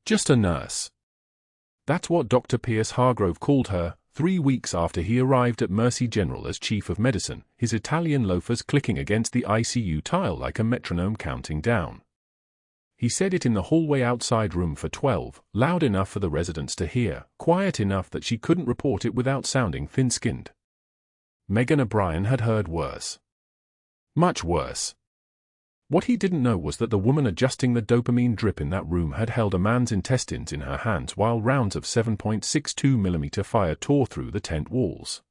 Just a nurse. That's what Dr. Pierce Hargrove called her, 3 weeks after he arrived at Mercy General as chief of medicine, his Italian loafers clicking against the ICU tile like a metronome counting down. He said it in the hallway outside room for 12, loud enough for the residents to hear, quiet enough that she couldn't report it without sounding thin-skinned. Megan O'Brien had heard worse. Much worse. What he didn't know was that the woman adjusting the dopamine drip in that room had held a man's intestines in her hands while rounds of 7.62mm fire tore through the tent walls.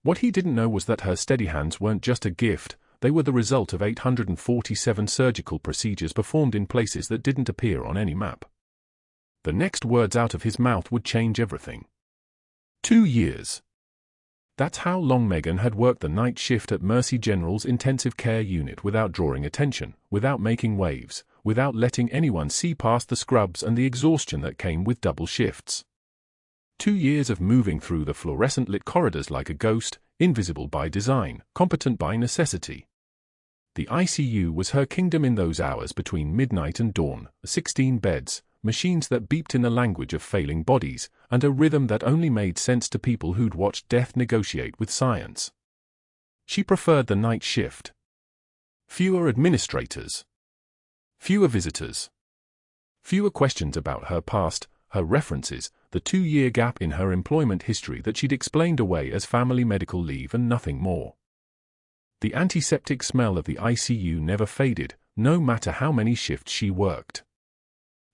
What he didn't know was that her steady hands weren't just a gift, they were the result of 847 surgical procedures performed in places that didn't appear on any map. The next words out of his mouth would change everything. 2 years. That's how long Megan had worked the night shift at Mercy General's intensive care unit without drawing attention, without making waves, without letting anyone see past the scrubs and the exhaustion that came with double shifts. 2 years of moving through the fluorescent-lit corridors like a ghost, invisible by design, competent by necessity. The ICU was her kingdom in those hours between midnight and dawn, 16 beds, machines that beeped in the language of failing bodies, and a rhythm that only made sense to people who'd watched death negotiate with science. She preferred the night shift. Fewer administrators. Fewer visitors. Fewer questions about her past, her references, the 2-year gap in her employment history that she'd explained away as family medical leave and nothing more. The antiseptic smell of the ICU never faded, no matter how many shifts she worked.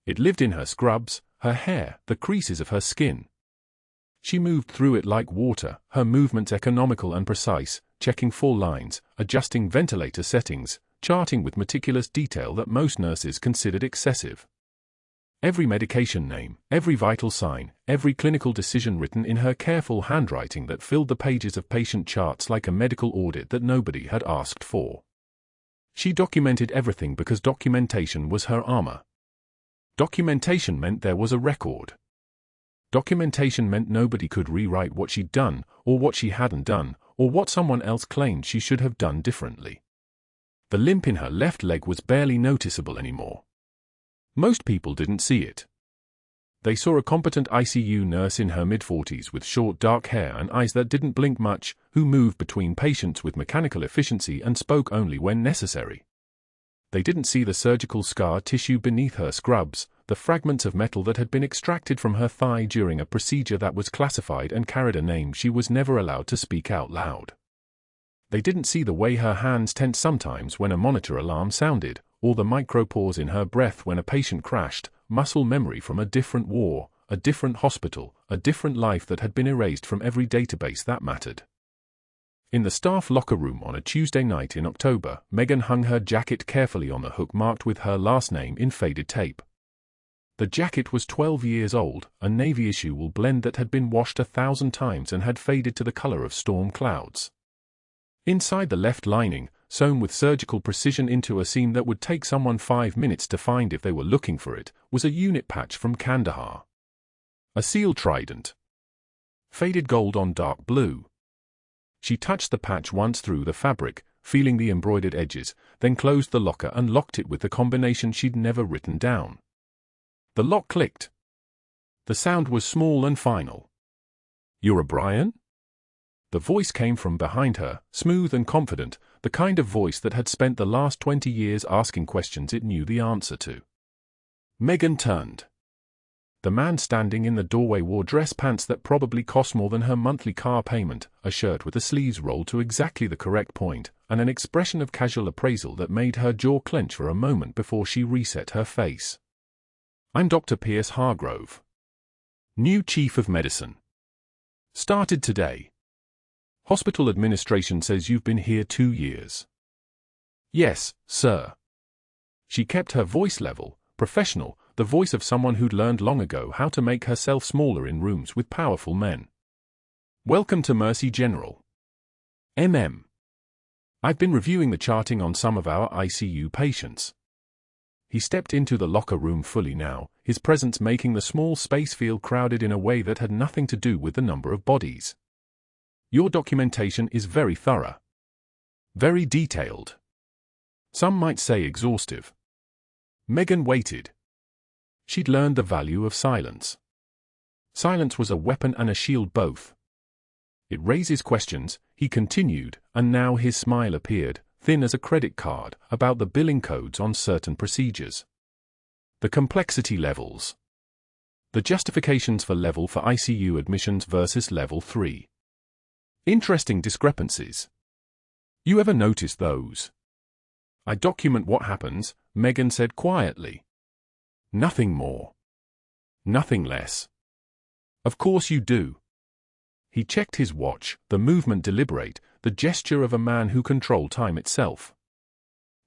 It lived in her scrubs, her hair, the creases of her skin. She moved through it like water, her movements economical and precise, checking full lines, adjusting ventilator settings, charting with meticulous detail that most nurses considered excessive. Every medication name, every vital sign, every clinical decision written in her careful handwriting that filled the pages of patient charts like a medical audit that nobody had asked for. She documented everything because documentation was her armor. Documentation meant there was a record. Documentation meant nobody could rewrite what she'd done, or what she hadn't done, or what someone else claimed she should have done differently. The limp in her left leg was barely noticeable anymore. Most people didn't see it. They saw a competent ICU nurse in her mid-40s with short dark hair and eyes that didn't blink much, who moved between patients with mechanical efficiency and spoke only when necessary. They didn't see the surgical scar tissue beneath her scrubs, the fragments of metal that had been extracted from her thigh during a procedure that was classified and carried a name she was never allowed to speak out loud. They didn't see the way her hands tensed sometimes when a monitor alarm sounded, or the micropause in her breath when a patient crashed, muscle memory from a different war, a different hospital, a different life that had been erased from every database that mattered. In the staff locker room on a Tuesday night in October, Megan hung her jacket carefully on the hook marked with her last name in faded tape. The jacket was 12 years old, a navy issue wool blend that had been washed 1,000 times and had faded to the color of storm clouds. Inside the left lining, sewn with surgical precision into a seam that would take someone 5 minutes to find if they were looking for it, was a unit patch from Kandahar. A seal trident. Faded gold on dark blue. She touched the patch once through the fabric, feeling the embroidered edges, then closed the locker and locked it with the combination she'd never written down. The lock clicked. The sound was small and final. "You're O'Brien?" The voice came from behind her, smooth and confident, the kind of voice that had spent the last 20 years asking questions it knew the answer to. Megan turned. The man standing in the doorway wore dress pants that probably cost more than her monthly car payment, a shirt with the sleeves rolled to exactly the correct point, and an expression of casual appraisal that made her jaw clench for a moment before she reset her face. "I'm Dr. Pierce Hargrove. New Chief of Medicine. Started today. Hospital administration says you've been here 2 years." "Yes, sir." She kept her voice level, professional, the voice of someone who'd learned long ago how to make herself smaller in rooms with powerful men. "Welcome to Mercy General. I've been reviewing the charting on some of our ICU patients." He stepped into the locker room fully now, his presence making the small space feel crowded in a way that had nothing to do with the number of bodies. "Your documentation is very thorough. Very detailed. Some might say exhaustive." Megan waited. She'd learned the value of silence. Silence was a weapon and a shield both. It raises questions, he continued, and now his smile appeared, thin as a credit card, about the billing codes on certain procedures. The complexity levels. The justifications for level for ICU admissions versus level 3. Interesting discrepancies. You ever notice those? I document what happens, Megan said quietly. Nothing more. Nothing less. Of course you do. He checked his watch, the movement deliberate, the gesture of a man who controlled time itself.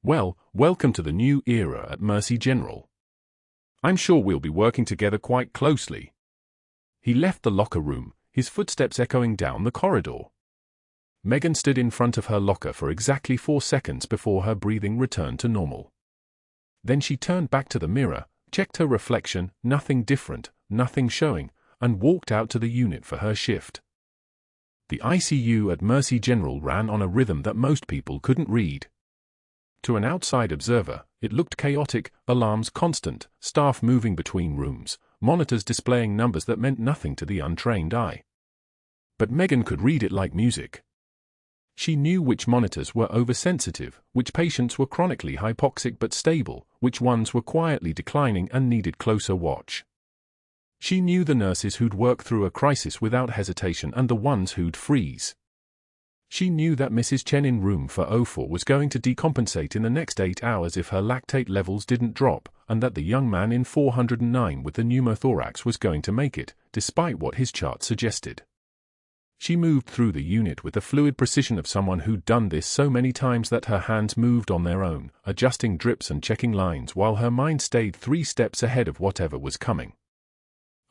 Well, welcome to the new era at Mercy General. I'm sure we'll be working together quite closely. He left the locker room, his footsteps echoing down the corridor. Megan stood in front of her locker for exactly 4 seconds before her breathing returned to normal. Then she turned back to the mirror, checked her reflection, nothing different, nothing showing, and walked out to the unit for her shift. The ICU at Mercy General ran on a rhythm that most people couldn't read. To an outside observer, it looked chaotic, alarms constant, staff moving between rooms, monitors displaying numbers that meant nothing to the untrained eye. But Megan could read it like music. She knew which monitors were oversensitive, which patients were chronically hypoxic but stable, which ones were quietly declining and needed closer watch. She knew the nurses who'd work through a crisis without hesitation and the ones who'd freeze. She knew that Mrs. Chen in room 404 was going to decompensate in the next 8 hours if her lactate levels didn't drop, and that the young man in 409 with the pneumothorax was going to make it, despite what his chart suggested. She moved through the unit with the fluid precision of someone who'd done this so many times that her hands moved on their own, adjusting drips and checking lines while her mind stayed 3 steps ahead of whatever was coming.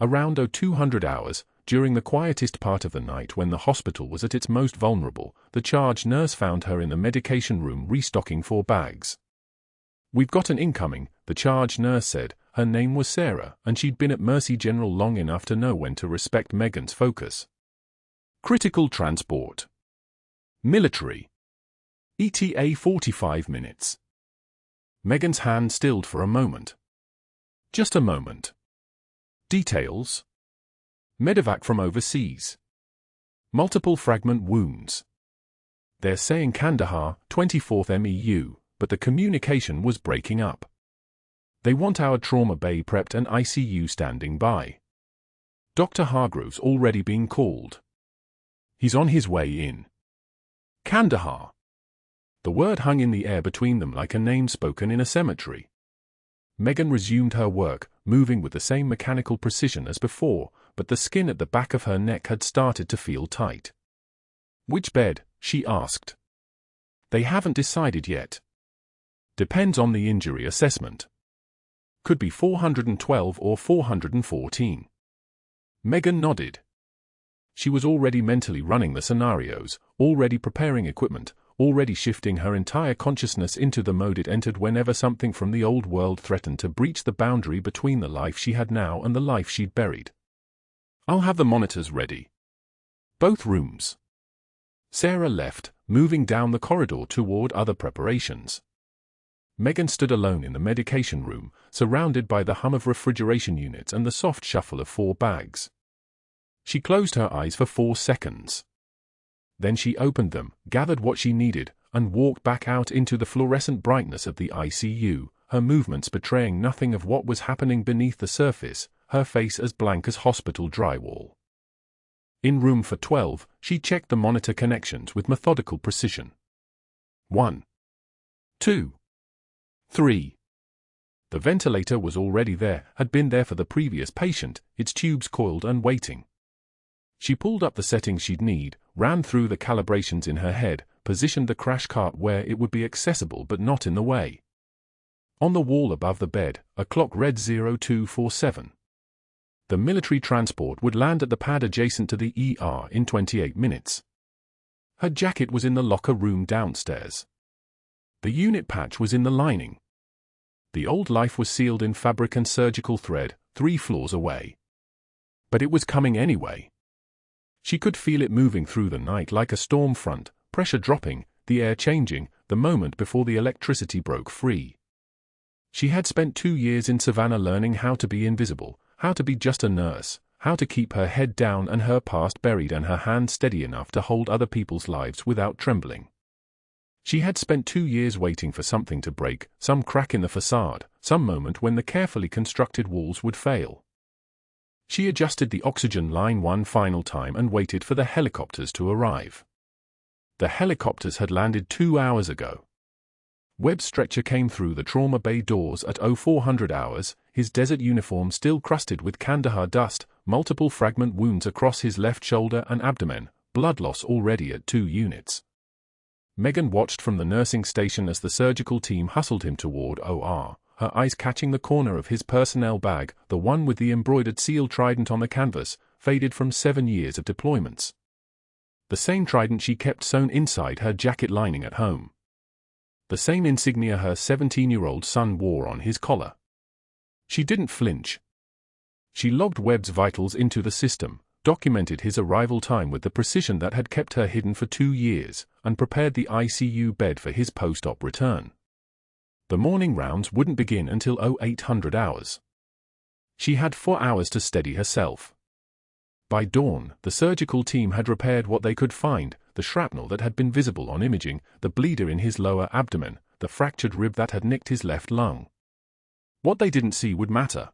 Around 0200 hours, during the quietest part of the night when the hospital was at its most vulnerable, the charge nurse found her in the medication room restocking 4 bags. "We've got an incoming," the charge nurse said. Her name was Sarah, and she'd been at Mercy General long enough to know when to respect Megan's focus. Critical transport. Military. ETA 45 minutes. Megan's hand stilled for a moment. Just a moment. Details. Medevac from overseas. Multiple fragment wounds. They're saying Kandahar, 24th MEU, but the communication was breaking up. They want our trauma bay prepped and ICU standing by. Dr. Hargrove's already been called. He's on his way in. Kandahar. The word hung in the air between them like a name spoken in a cemetery. Megan resumed her work, moving with the same mechanical precision as before, but the skin at the back of her neck had started to feel tight. "Which bed?" she asked. "They haven't decided yet. Depends on the injury assessment. Could be 412 or 414. Megan nodded. She was already mentally running the scenarios, already preparing equipment, already shifting her entire consciousness into the mode it entered whenever something from the old world threatened to breach the boundary between the life she had now and the life she'd buried. "I'll have the monitors ready. Both rooms." Sarah left, moving down the corridor toward other preparations. Megan stood alone in the medication room, surrounded by the hum of refrigeration units and the soft shuffle of 4 bags. She closed her eyes for 4 seconds. Then she opened them, gathered what she needed, and walked back out into the fluorescent brightness of the ICU, her movements betraying nothing of what was happening beneath the surface, her face as blank as hospital drywall. In room 412, she checked the monitor connections with methodical precision. 1, 2, 3. The ventilator was already there, had been there for the previous patient, its tubes coiled and waiting. She pulled up the settings she'd need, ran through the calibrations in her head, positioned the crash cart where it would be accessible but not in the way. On the wall above the bed, a clock read 0247. The military transport would land at the pad adjacent to the ER in 28 minutes. Her jacket was in the locker room downstairs. The unit patch was in the lining. The old life was sealed in fabric and surgical thread, 3 floors away. But it was coming anyway. She could feel it moving through the night like a storm front, pressure dropping, the air changing, the moment before the electricity broke free. She had spent 2 years in Savannah learning how to be invisible, how to be just a nurse, how to keep her head down and her past buried and her hands steady enough to hold other people's lives without trembling. She had spent 2 years waiting for something to break, some crack in the facade, some moment when the carefully constructed walls would fail. She adjusted the oxygen line one final time and waited for the helicopters to arrive. The helicopters had landed 2 hours ago. Webb's stretcher came through the trauma bay doors at 0400 hours, his desert uniform still crusted with Kandahar dust, multiple fragment wounds across his left shoulder and abdomen, blood loss already at 2 units. Megan watched from the nursing station as the surgical team hustled him toward OR, her eyes catching the corner of his personnel bag, the one with the embroidered seal trident on the canvas, faded from 7 years of deployments. The same trident she kept sewn inside her jacket lining at home. The same insignia her 17-year-old son wore on his collar. She didn't flinch. She logged Webb's vitals into the system, documented his arrival time with the precision that had kept her hidden for 2 years, and prepared the ICU bed for his post-op return. The morning rounds wouldn't begin until 0800 hours. She had 4 hours to steady herself. By dawn, the surgical team had repaired what they could find, the shrapnel that had been visible on imaging, the bleeder in his lower abdomen, the fractured rib that had nicked his left lung. What they didn't see would matter.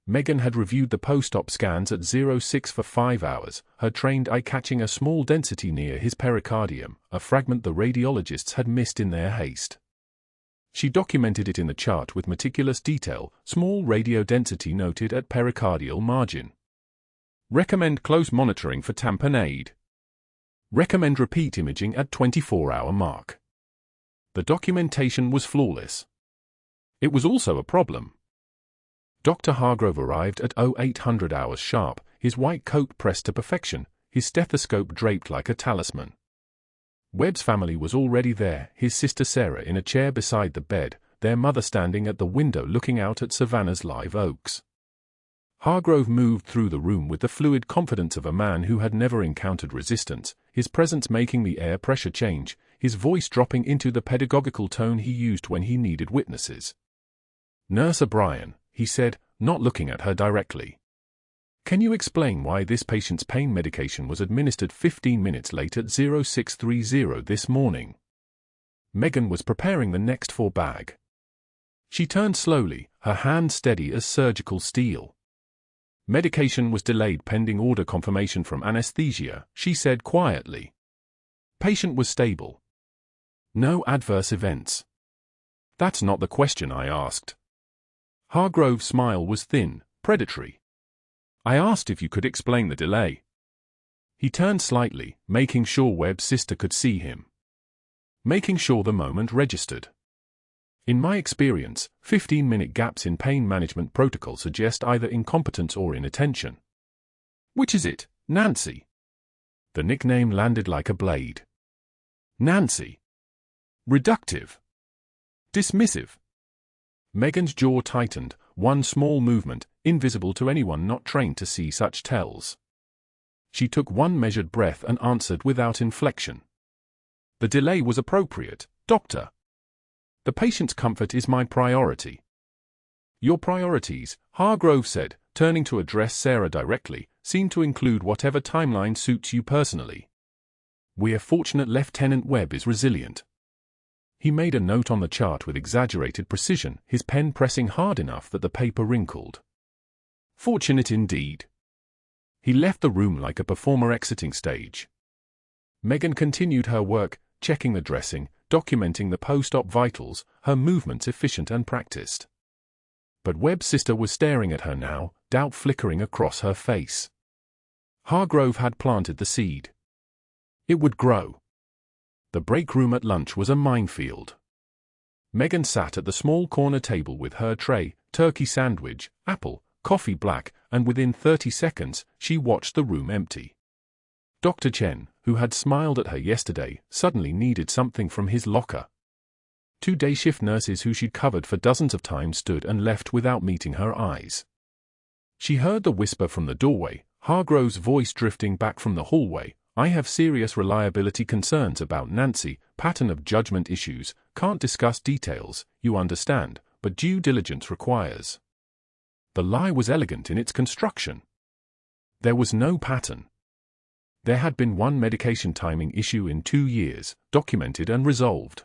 Megan had reviewed the post-op scans at 06 for 5 hours, her trained eye catching a small density near his pericardium, a fragment the radiologists had missed in their haste. She documented it in the chart with meticulous detail, small radio density noted at pericardial margin. Recommend close monitoring for tamponade. Recommend repeat imaging at 24-hour mark. The documentation was flawless. It was also a problem. Dr. Hargrove arrived at 0800 hours sharp, his white coat pressed to perfection, his stethoscope draped like a talisman. Webb's family was already there, his sister Sarah in a chair beside the bed, their mother standing at the window looking out at Savannah's live oaks. Hargrove moved through the room with the fluid confidence of a man who had never encountered resistance, his presence making the air pressure change, his voice dropping into the pedagogical tone he used when he needed witnesses. "Nurse O'Brien," he said, not looking at her directly. "Can you explain why this patient's pain medication was administered 15 minutes late at 0630 this morning?" Megan was preparing the next 4 bag. She turned slowly, her hand steady as surgical steel. "Medication was delayed pending order confirmation from anesthesia," she said quietly. "Patient was stable. No adverse events." "That's not the question I asked." Hargrove's smile was thin, predatory. "I asked if you could explain the delay." He turned slightly, making sure Webb's sister could see him. Making sure the moment registered. "In my experience, 15-minute gaps in pain management protocol suggest either incompetence or inattention." "Which is it, Nancy?" The nickname landed like a blade. Nancy. Reductive. Dismissive. Megan's jaw tightened, one small movement, invisible to anyone not trained to see such tells. She took one measured breath and answered without inflection. "The delay was appropriate, doctor. The patient's comfort is my priority." "Your priorities," Hargrove said, turning to address Sarah directly, "seem to include whatever timeline suits you personally. We're fortunate Lieutenant Webb is resilient." He made a note on the chart with exaggerated precision, his pen pressing hard enough that the paper wrinkled. "Fortunate indeed." He left the room like a performer exiting stage. Megan continued her work, checking the dressing, documenting the post-op vitals, her movements efficient and practiced. But Webb's sister was staring at her now, doubt flickering across her face. Hargrove had planted the seed. It would grow. The break room at lunch was a minefield. Megan sat at the small corner table with her tray, turkey sandwich, apple, coffee black, and within 30 seconds, she watched the room empty. Dr. Chen, who had smiled at her yesterday, suddenly needed something from his locker. 2 day shift nurses who she'd covered for dozens of times stood and left without meeting her eyes. She heard the whisper from the doorway, Hargrove's voice drifting back from the hallway. "I have serious reliability concerns about Nancy, pattern of judgment issues, can't discuss details, you understand, but due diligence requires. The lie was elegant in its construction. There was no pattern. There had been one medication timing issue in 2 years, documented and resolved.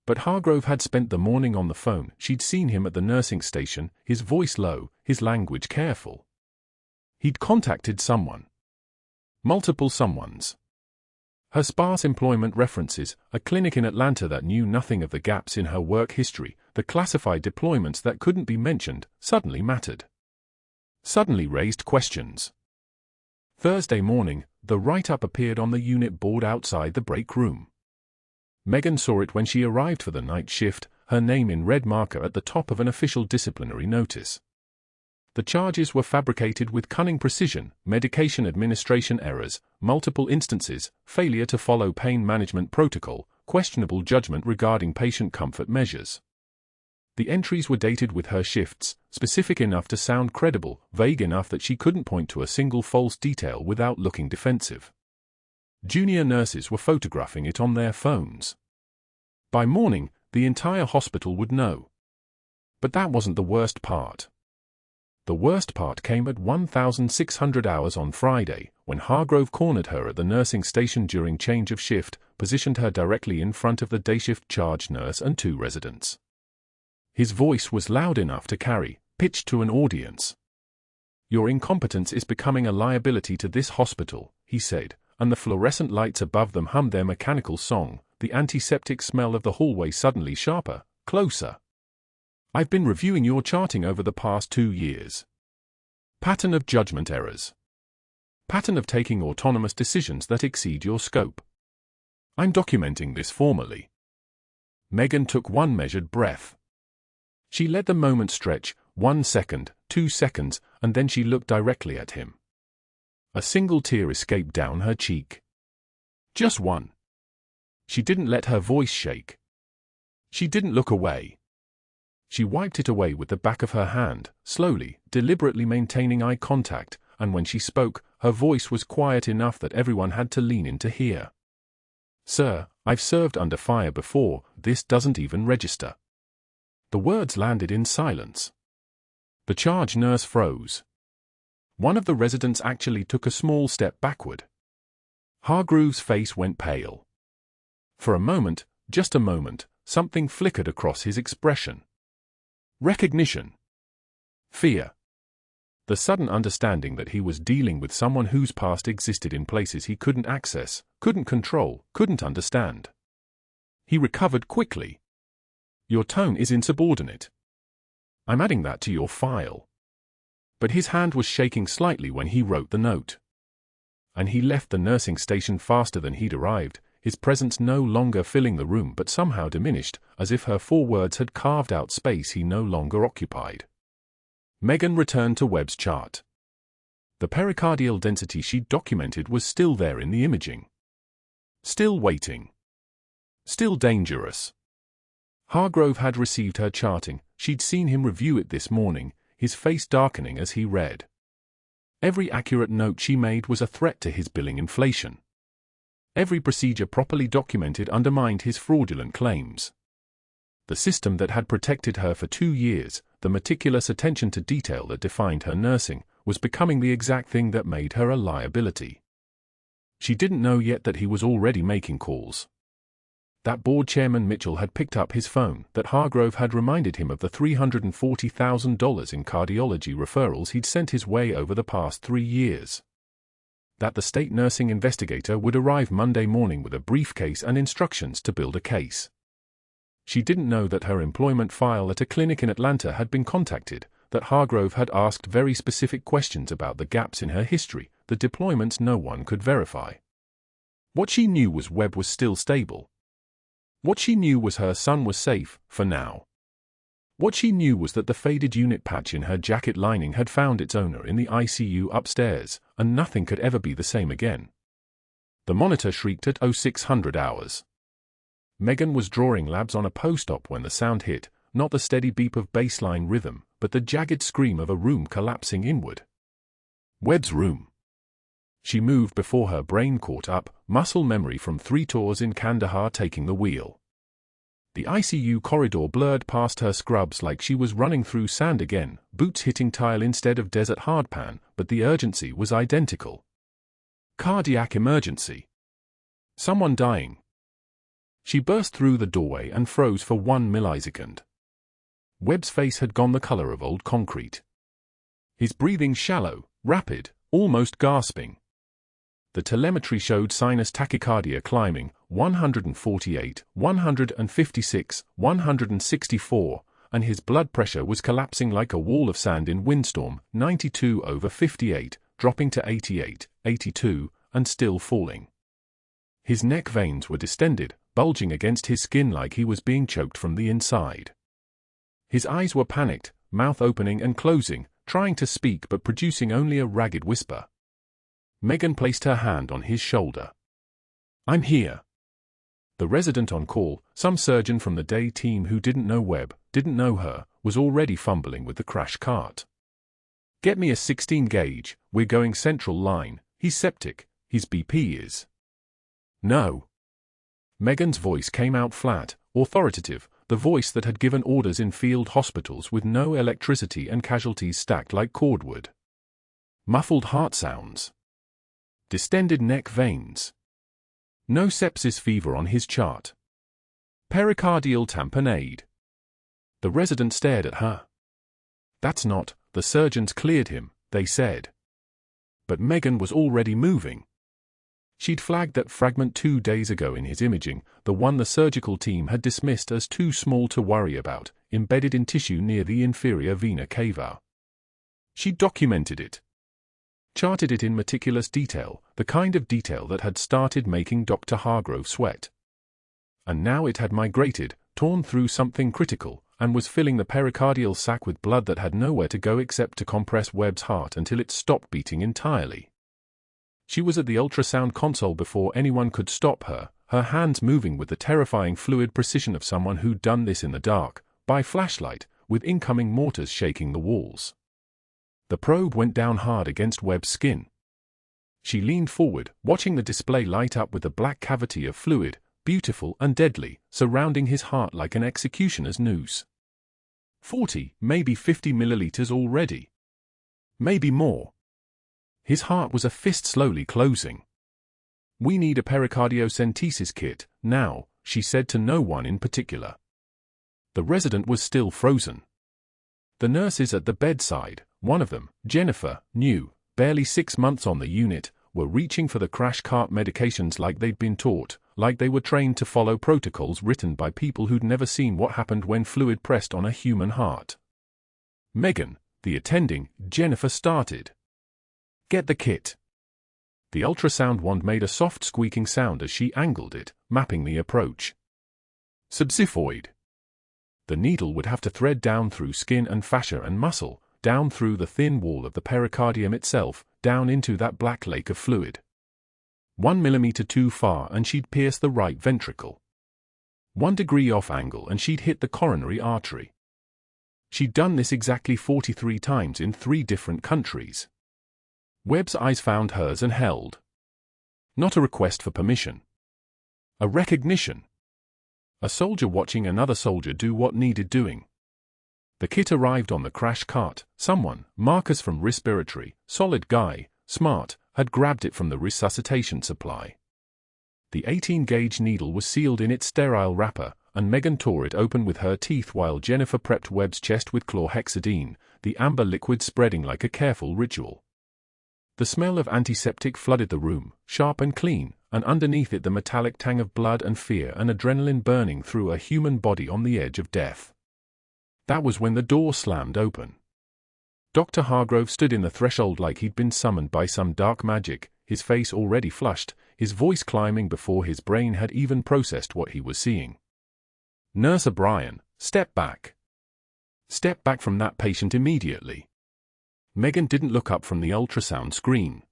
But Hargrove had spent the morning on the phone. She'd seen him at the nursing station, his voice low, his language careful. He'd contacted someone. Multiple someones. Her sparse employment references, a clinic in Atlanta that knew nothing of the gaps in her work history, the classified deployments that couldn't be mentioned, suddenly mattered. Suddenly raised questions. Thursday morning, the write-up appeared on the unit board outside the break room. Megan saw it when she arrived for the night shift, her name in red marker at the top of an official disciplinary notice. The charges were fabricated with cunning precision: medication administration errors, multiple instances, failure to follow pain management protocol, questionable judgment regarding patient comfort measures. The entries were dated with her shifts, specific enough to sound credible, vague enough that she couldn't point to a single false detail without looking defensive. Junior nurses were photographing it on their phones. By morning, the entire hospital would know. But that wasn't the worst part. The worst part came at 1,600 hours on Friday, when Hargrove cornered her at the nursing station during change of shift, positioned her directly in front of the day shift charge nurse and 2 residents. His voice was loud enough to carry, pitched to an audience. "Your incompetence is becoming a liability to this hospital," he said, and the fluorescent lights above them hummed their mechanical song, the antiseptic smell of the hallway suddenly sharper, closer. "I've been reviewing your charting over the past 2 years. Pattern of judgment errors. Pattern of taking autonomous decisions that exceed your scope. I'm documenting this formally." Megan took one measured breath. She let the moment stretch, 1 second, 2 seconds, and then she looked directly at him. A single tear escaped down her cheek. Just one. She didn't let her voice shake. She didn't look away. She wiped it away with the back of her hand, slowly, deliberately maintaining eye contact, and when she spoke, her voice was quiet enough that everyone had to lean in to hear. "Sir, I've served under fire before, this doesn't even register." The words landed in silence. The charge nurse froze. One of the residents actually took a small step backward. Hargrove's face went pale. For a moment, just a moment, something flickered across his expression. Recognition. Fear. The sudden understanding that he was dealing with someone whose past existed in places he couldn't access, couldn't control, couldn't understand. He recovered quickly. "Your tone is insubordinate. I'm adding that to your file." But his hand was shaking slightly when he wrote the note. And he left the nursing station faster than he'd arrived, his presence no longer filling the room but somehow diminished, as if her 4 words had carved out space he no longer occupied. Megan returned to Webb's chart. The pericardial density she'd documented was still there in the imaging. Still waiting. Still dangerous. Hargrove had received her charting. She'd seen him review it this morning, his face darkening as he read. Every accurate note she made was a threat to his billing inflation. Every procedure properly documented undermined his fraudulent claims. The system that had protected her for 2 years, the meticulous attention to detail that defined her nursing, was becoming the exact thing that made her a liability. She didn't know yet that he was already making calls. That board chairman Mitchell had picked up his phone, that Hargrove had reminded him of the $340,000 in cardiology referrals he'd sent his way over the past 3 years. That the state nursing investigator would arrive Monday morning with a briefcase and instructions to build a case. She didn't know that her employment file at a clinic in Atlanta had been contacted, that Hargrove had asked very specific questions about the gaps in her history, the deployments no one could verify. What she knew was Webb was still stable. What she knew was her son was safe, for now. What she knew was that the faded unit patch in her jacket lining had found its owner in the ICU upstairs, and nothing could ever be the same again. The monitor shrieked at 0600 hours. Megan was drawing labs on a post-op when the sound hit, not the steady beep of baseline rhythm, but the jagged scream of a room collapsing inward. Webb's room. She moved before her brain caught up, muscle memory from 3 tours in Kandahar taking the wheel. The ICU corridor blurred past her scrubs like she was running through sand again, boots hitting tile instead of desert hardpan, but the urgency was identical. Cardiac emergency. Someone dying. She burst through the doorway and froze for 1 millisecond. Webb's face had gone the color of old concrete. His breathing shallow, rapid, almost gasping. The telemetry showed sinus tachycardia climbing, 148, 156, 164, and his blood pressure was collapsing like a wall of sand in windstorm, 92/58, dropping to 88, 82, and still falling. His neck veins were distended, bulging against his skin like he was being choked from the inside. His eyes were panicked, mouth opening and closing, trying to speak but producing only a ragged whisper. Megan placed her hand on his shoulder. "I'm here." The resident on call, some surgeon from the day team who didn't know Webb, didn't know her, was already fumbling with the crash cart. "Get me a 16 gauge, we're going central line, he's septic, his BP is." "No." Megan's voice came out flat, authoritative, the voice that had given orders in field hospitals with no electricity and casualties stacked like cordwood. Muffled heart sounds. Distended neck veins. No sepsis fever on his chart. Pericardial tamponade. The resident stared at her. "That's not," the surgeons cleared him, they said. But Megan was already moving. She'd flagged that fragment 2 days ago in his imaging, the one the surgical team had dismissed as too small to worry about, embedded in tissue near the inferior vena cava. She documented it. Charted it in meticulous detail, the kind of detail that had started making Dr. Hargrove sweat. And now it had migrated, torn through something critical, and was filling the pericardial sac with blood that had nowhere to go except to compress Webb's heart until it stopped beating entirely. She was at the ultrasound console before anyone could stop her, her hands moving with the terrifying fluid precision of someone who'd done this in the dark, by flashlight, with incoming mortars shaking the walls. The probe went down hard against Webb's skin. She leaned forward, watching the display light up with the black cavity of fluid, beautiful and deadly, surrounding his heart like an executioner's noose. 40, maybe 50 milliliters already. Maybe more. His heart was a fist slowly closing. "We need a pericardiocentesis kit, now," she said to no one in particular. The resident was still frozen. The nurses at the bedside, one of them, Jennifer, new, barely 6 months on the unit, were reaching for the crash cart medications like they'd been taught, like they were trained to follow protocols written by people who'd never seen what happened when fluid pressed on a human heart. Megan, the attending, Jennifer started. "Get the kit." The ultrasound wand made a soft squeaking sound as she angled it, mapping the approach. Subxiphoid. The needle would have to thread down through skin and fascia and muscle, down through the thin wall of the pericardium itself, down into that black lake of fluid. 1 millimeter too far and she'd pierce the right ventricle. 1 degree off angle and she'd hit the coronary artery. She'd done this exactly 43 times in 3 different countries. Webb's eyes found hers and held. Not a request for permission. A recognition. A soldier watching another soldier do what needed doing. The kit arrived on the crash cart. Someone, Marcus from respiratory, solid guy, smart, had grabbed it from the resuscitation supply. The 18-gauge needle was sealed in its sterile wrapper, and Megan tore it open with her teeth while Jennifer prepped Webb's chest with chlorhexidine, the amber liquid spreading like a careful ritual. The smell of antiseptic flooded the room, sharp and clean, and underneath it the metallic tang of blood and fear and adrenaline burning through a human body on the edge of death. That was when the door slammed open. Dr. Hargrove stood in the threshold like he'd been summoned by some dark magic, his face already flushed, his voice climbing before his brain had even processed what he was seeing. "Nurse O'Brien, step back. Step back from that patient immediately." Megan didn't look up from the ultrasound screen.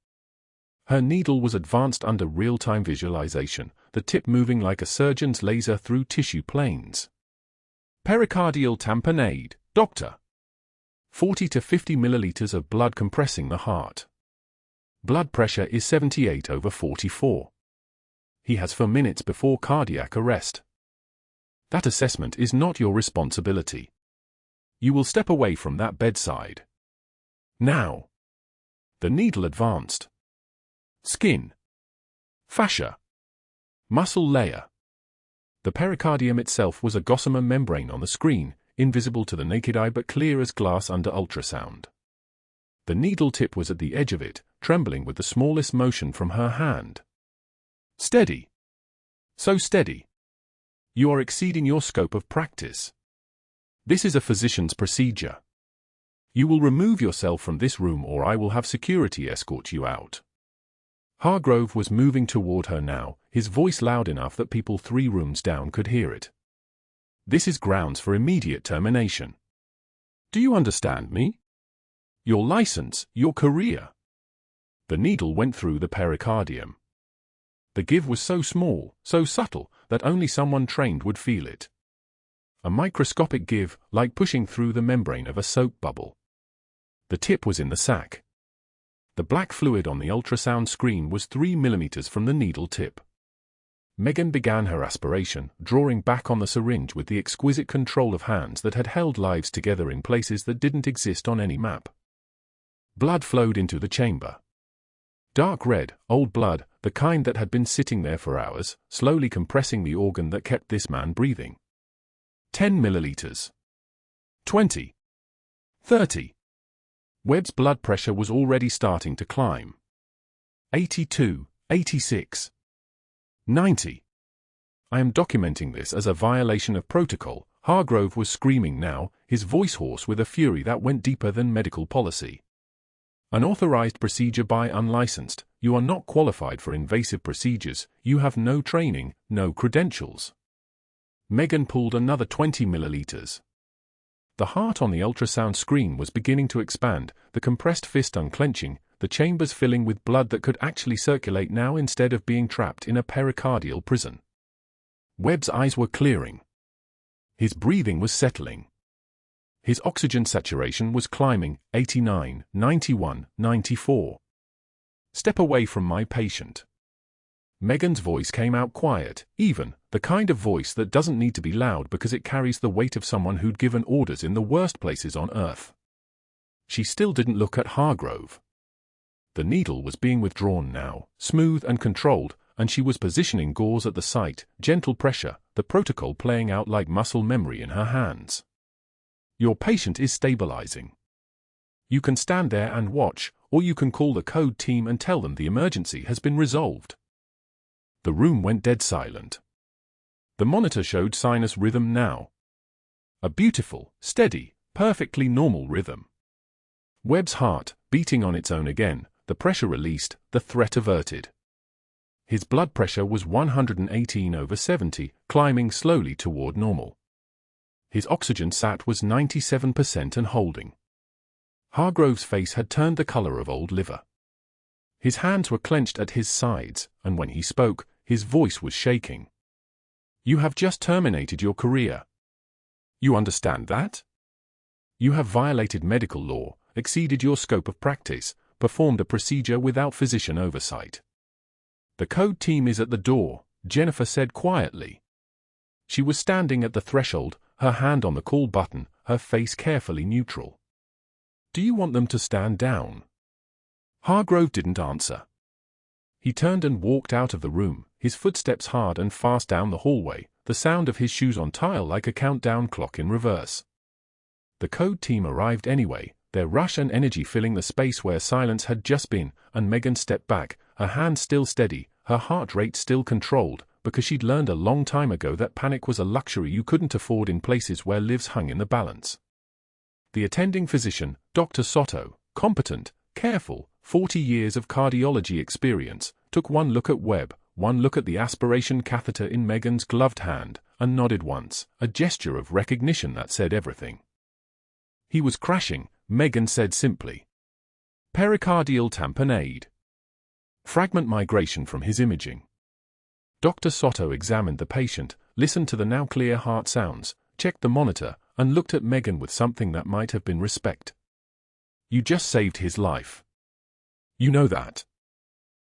Her needle was advanced under real-time visualization, the tip moving like a surgeon's laser through tissue planes. "Pericardial tamponade, doctor. 40 to 50 milliliters of blood compressing the heart. Blood pressure is 78/44. He has for minutes before cardiac arrest." That assessment is not your responsibility. You will step away from that bedside. Now. The needle advanced. Skin. Fascia. Muscle layer. The pericardium itself was a gossamer membrane on the screen, invisible to the naked eye but clear as glass under ultrasound. The needle tip was at the edge of it, trembling with the smallest motion from her hand. Steady. So steady. You are exceeding your scope of practice. This is a physician's procedure. You will remove yourself from this room or I will have security escort you out. Hargrove was moving toward her now, his voice loud enough that people 3 rooms down could hear it. This is grounds for immediate termination. Do you understand me? Your license, your career. The needle went through the pericardium. The give was so small, so subtle, that only someone trained would feel it. A microscopic give, like pushing through the membrane of a soap bubble. The tip was in the sac. The black fluid on the ultrasound screen was 3 millimeters from the needle tip. Megan began her aspiration, drawing back on the syringe with the exquisite control of hands that had held lives together in places that didn't exist on any map. Blood flowed into the chamber. Dark red, old blood, the kind that had been sitting there for hours, slowly compressing the organ that kept this man breathing. 10 milliliters. 20. 30. Webb's blood pressure was already starting to climb. 82, 86. 90. I am documenting this as a violation of protocol. Hargrove was screaming now, his voice hoarse with a fury that went deeper than medical policy. Unauthorized procedure by unlicensed. You are not qualified for invasive procedures. You have no training, no credentials. Megan pulled another 20 milliliters. The heart on the ultrasound screen was beginning to expand, the compressed fist unclenching, the chambers filling with blood that could actually circulate now instead of being trapped in a pericardial prison. Webb's eyes were clearing. His breathing was settling. His oxygen saturation was climbing, 89, 91, 94. Step away from my patient. Megan's voice came out quiet, even, the kind of voice that doesn't need to be loud because it carries the weight of someone who'd given orders in the worst places on earth. She still didn't look at Hargrove. The needle was being withdrawn now, smooth and controlled, and she was positioning gauze at the site, gentle pressure, the protocol playing out like muscle memory in her hands. Your patient is stabilizing. You can stand there and watch, or you can call the code team and tell them the emergency has been resolved. The room went dead silent. The monitor showed sinus rhythm now. A beautiful, steady, perfectly normal rhythm. Webb's heart, beating on its own again, the pressure released, the threat averted. His blood pressure was 118/70, climbing slowly toward normal. His oxygen sat was 97% and holding. Hargrove's face had turned the color of old liver. His hands were clenched at his sides, and when he spoke, his voice was shaking. You have just terminated your career. You understand that? You have violated medical law, exceeded your scope of practice, performed a procedure without physician oversight. The code team is at the door, Jennifer said quietly. She was standing at the threshold, her hand on the call button, her face carefully neutral. Do you want them to stand down? Hargrove didn't answer. He turned and walked out of the room, his footsteps hard and fast down the hallway, the sound of his shoes on tile like a countdown clock in reverse. The code team arrived anyway, their rush and energy filling the space where silence had just been, and Megan stepped back, her hand still steady, her heart rate still controlled, because she'd learned a long time ago that panic was a luxury you couldn't afford in places where lives hung in the balance. The attending physician, Dr. Soto, competent, careful, 40 years of cardiology experience, took one look at Webb, one look at the aspiration catheter in Megan's gloved hand, and nodded once, a gesture of recognition that said everything. He was crashing, Megan said simply. Pericardial tamponade. Fragment migration from his imaging. Dr. Soto examined the patient, listened to the now clear heart sounds, checked the monitor, and looked at Megan with something that might have been respect. You just saved his life. You know that.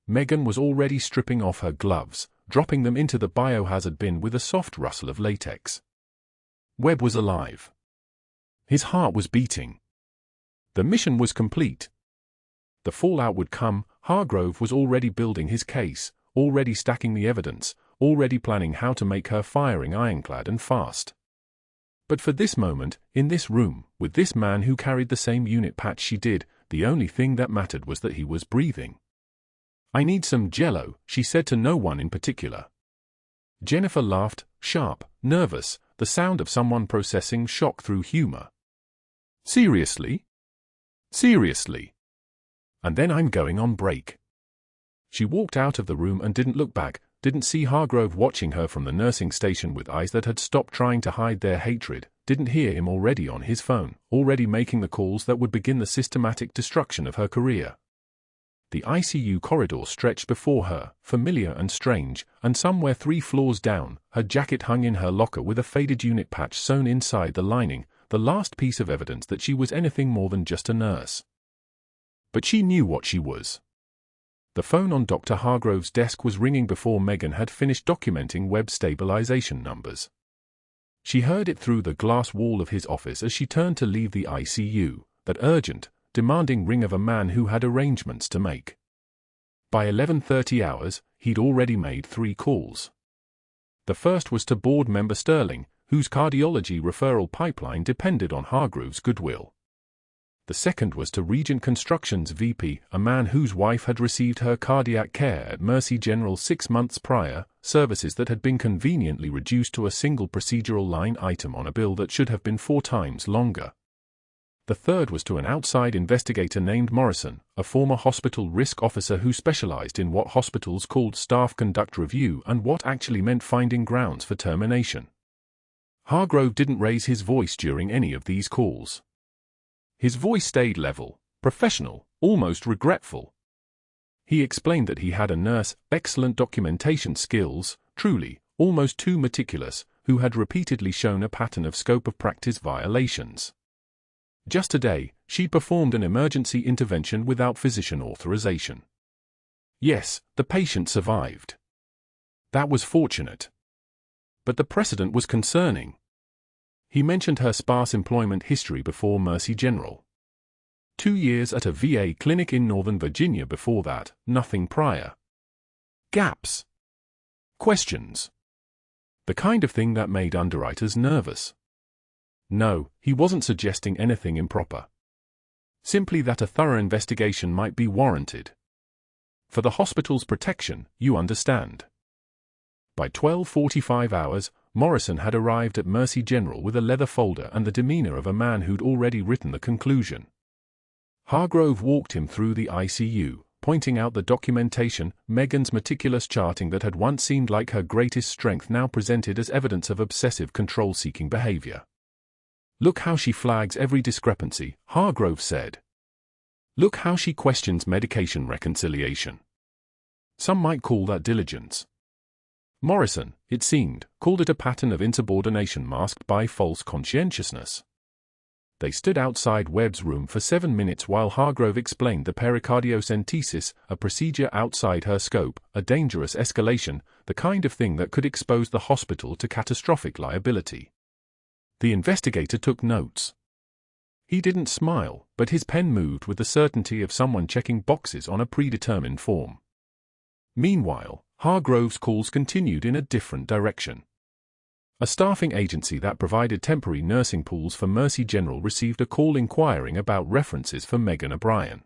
Megan was already stripping off her gloves, dropping them into the biohazard bin with a soft rustle of latex. Webb was alive. His heart was beating. The mission was complete. The fallout would come. Hargrove was already building his case, already stacking the evidence, already planning how to make her firing ironclad and fast. But for this moment, in this room, with this man who carried the same unit patch she did, the only thing that mattered was that he was breathing. "I need some Jell-O," she said to no one in particular. Jennifer laughed, sharp, nervous, the sound of someone processing shock through humor. "Seriously? Seriously? And then I'm going on break." She walked out of the room and didn't look back, didn't see Hargrove watching her from the nursing station with eyes that had stopped trying to hide their hatred, didn't hear him already on his phone, already making the calls that would begin the systematic destruction of her career. The ICU corridor stretched before her, familiar and strange, and somewhere 3 floors down, her jacket hung in her locker with a faded unit patch sewn inside the lining, the last piece of evidence that she was anything more than just a nurse. But she knew what she was. The phone on Dr. Hargrove's desk was ringing before Megan had finished documenting Webb stabilization numbers. She heard it through the glass wall of his office as she turned to leave the ICU, that urgent, demanding ring of a man who had arrangements to make. By 11:30 hours, he'd already made 3 calls. The first was to board member Sterling, whose cardiology referral pipeline depended on Hargrove's goodwill. The second was to Regent Construction's VP, a man whose wife had received her cardiac care at Mercy General 6 months prior, services that had been conveniently reduced to a single procedural line item on a bill that should have been 4 times longer. The third was to an outside investigator named Morrison, a former hospital risk officer who specialized in what hospitals called staff conduct review and what actually meant finding grounds for termination. Hargrove didn't raise his voice during any of these calls. His voice stayed level, professional, almost regretful. He explained that he had a nurse, excellent documentation skills, truly, almost too meticulous, who had repeatedly shown a pattern of scope of practice violations. Just today, she performed an emergency intervention without physician authorization. Yes, the patient survived. That was fortunate. But the precedent was concerning. He mentioned her sparse employment history before Mercy General. 2 years at a VA clinic in Northern Virginia before that, nothing prior. Gaps. Questions. The kind of thing that made underwriters nervous. No, he wasn't suggesting anything improper. Simply that a thorough investigation might be warranted. For the hospital's protection, you understand. By 12:45 hours, Morrison had arrived at Mercy General with a leather folder and the demeanor of a man who'd already written the conclusion. Hargrove walked him through the ICU, pointing out the documentation, Megan's meticulous charting that had once seemed like her greatest strength now presented as evidence of obsessive control-seeking behavior. "Look how she flags every discrepancy," Hargrove said. "Look how she questions medication reconciliation. Some might call that diligence." Morrison, it seemed, called it a pattern of insubordination masked by false conscientiousness. They stood outside Webb's room for 7 minutes while Hargrove explained the pericardiocentesis, a procedure outside her scope, a dangerous escalation, the kind of thing that could expose the hospital to catastrophic liability. The investigator took notes. He didn't smile, but his pen moved with the certainty of someone checking boxes on a predetermined form. Meanwhile, Hargrove's calls continued in a different direction. A staffing agency that provided temporary nursing pools for Mercy General received a call inquiring about references for Megan O'Brien.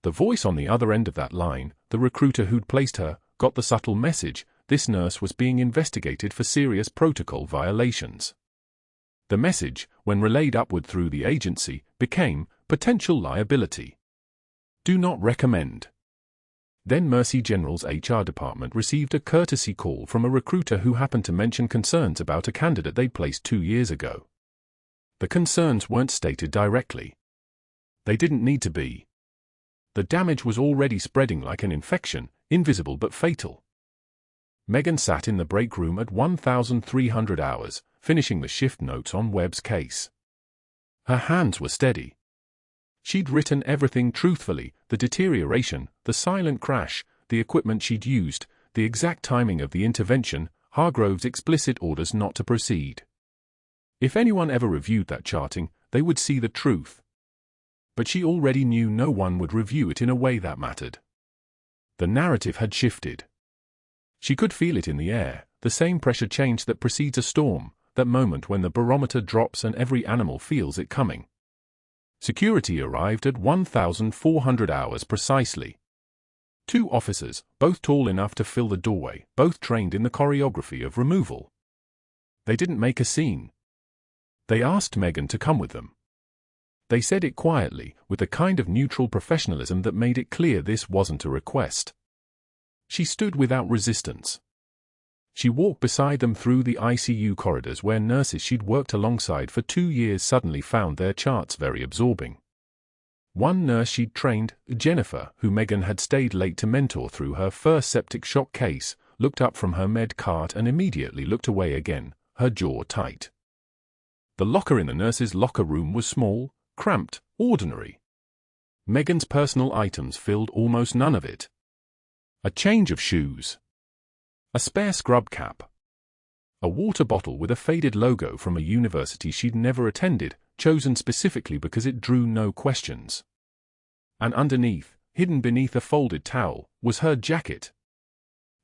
The voice on the other end of that line, the recruiter who'd placed her, got the subtle message: this nurse was being investigated for serious protocol violations. The message, when relayed upward through the agency, became potential liability. Do not recommend. Then Mercy General's HR department received a courtesy call from a recruiter who happened to mention concerns about a candidate they'd placed 2 years ago. The concerns weren't stated directly. They didn't need to be. The damage was already spreading like an infection, invisible but fatal. Megan sat in the break room at 1,300 hours, finishing the shift notes on Webb's case. Her hands were steady. She'd written everything truthfully: the deterioration, the silent crash, the equipment she'd used, the exact timing of the intervention, Hargrove's explicit orders not to proceed. If anyone ever reviewed that charting, they would see the truth. But she already knew no one would review it in a way that mattered. The narrative had shifted. She could feel it in the air, the same pressure change that precedes a storm, that moment when the barometer drops and every animal feels it coming. Security arrived at 1,400 hours precisely. 2 officers, both tall enough to fill the doorway, both trained in the choreography of removal. They didn't make a scene. They asked Megan to come with them. They said it quietly, with the kind of neutral professionalism that made it clear this wasn't a request. She stood without resistance. She walked beside them through the ICU corridors where nurses she'd worked alongside for 2 years suddenly found their charts very absorbing. One nurse she'd trained, Jennifer, who Megan had stayed late to mentor through her first septic shock case, looked up from her med cart and immediately looked away again, her jaw tight. The locker in the nurse's locker room was small, cramped, ordinary. Megan's personal items filled almost none of it. A change of shoes. A spare scrub cap. A water bottle with a faded logo from a university she'd never attended, chosen specifically because it drew no questions. And underneath, hidden beneath a folded towel, was her jacket.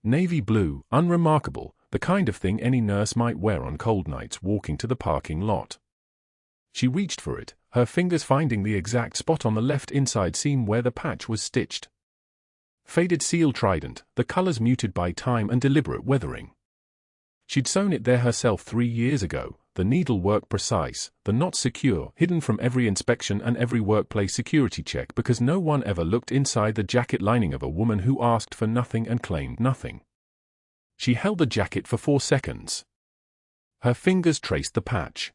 Navy blue, unremarkable, the kind of thing any nurse might wear on cold nights walking to the parking lot. She reached for it, her fingers finding the exact spot on the left inside seam where the patch was stitched. Faded seal trident, the colors muted by time and deliberate weathering. She'd sewn it there herself 3 years ago, the needlework precise, the knot secure, hidden from every inspection and every workplace security check because no one ever looked inside the jacket lining of a woman who asked for nothing and claimed nothing. She held the jacket for 4 seconds. Her fingers traced the patch.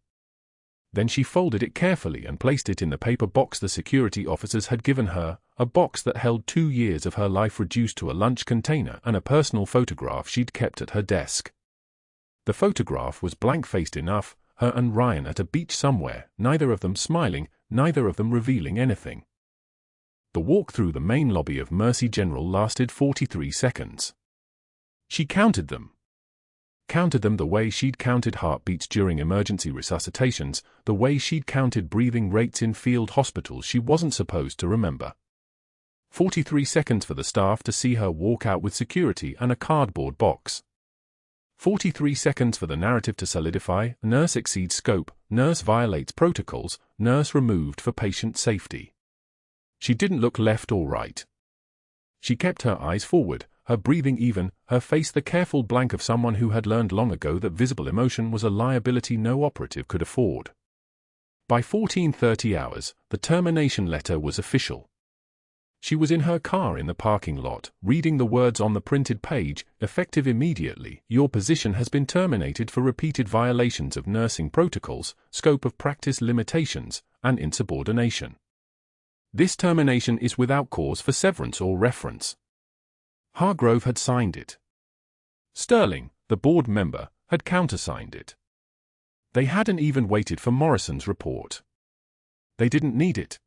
Then she folded it carefully and placed it in the paper box the security officers had given her, a box that held 2 years of her life reduced to a lunch container and a personal photograph she'd kept at her desk. The photograph was blank-faced enough, her and Ryan at a beach somewhere, neither of them smiling, neither of them revealing anything. The walk through the main lobby of Mercy General lasted 43 seconds. She counted them. Counted them the way she'd counted heartbeats during emergency resuscitations, the way she'd counted breathing rates in field hospitals she wasn't supposed to remember. 43 seconds for the staff to see her walk out with security and a cardboard box. 43 seconds for the narrative to solidify, nurse exceeds scope, nurse violates protocols, nurse removed for patient safety. She didn't look left or right. She kept her eyes forward, her breathing even, her face the careful blank of someone who had learned long ago that visible emotion was a liability no operative could afford. By 14:30 hours, the termination letter was official. She was in her car in the parking lot, reading the words on the printed page, effective immediately. Your position has been terminated for repeated violations of nursing protocols, scope of practice limitations, and insubordination. This termination is without cause for severance or reference. Hargrove had signed it. Sterling, the board member, had countersigned it. They hadn't even waited for Morrison's report. They didn't need it.